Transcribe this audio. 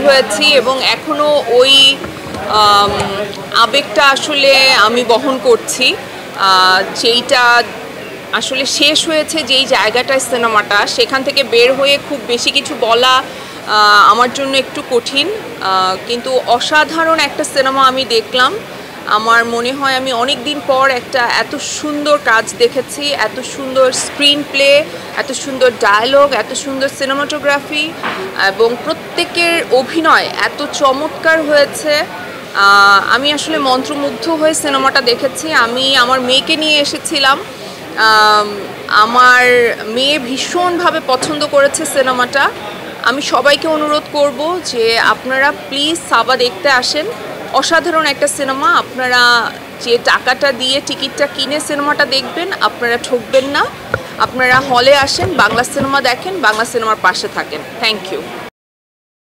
হয়েছি এবং এখনও ওই আবেগটা আসলে আমি বহন করছি। যেইটা আসলে শেষ হয়েছে যেই জায়গাটায় সিনেমাটা, সেখান থেকে বের হয়ে খুব বেশি কিছু বলা আমার জন্য একটু কঠিন, কিন্তু অসাধারণ একটা সিনেমা আমি দেখলাম। আমার মনে হয় আমি অনেক দিন পর একটা এত সুন্দর কাজ দেখেছি, এত সুন্দর স্ক্রিন প্লে, এত সুন্দর ডায়ালগ, এত সুন্দর সিনেমাটোগ্রাফি এবং প্রত্যেকের অভিনয় এত চমৎকার হয়েছে। আমি আসলে মন্ত্রমুগ্ধ হয়ে সিনেমাটা দেখেছি। আমি আমার মেয়েকে নিয়ে এসেছিলাম, আমার মেয়ে ভীষণভাবে পছন্দ করেছে সিনেমাটা। আমি সবাইকে অনুরোধ করব যে আপনারা প্লিজ সাবা দেখতে আসেন। অসাধারণ একটা সিনেমা। আপনারা যে টাকাটা দিয়ে টিকিটটা কিনে সিনেমাটা দেখবেন, আপনারা ঠকবেন না। আপনারা হলে আসেন, বাংলা সিনেমা দেখেন, বাংলা সিনেমার পাশে থাকেন। Thank you.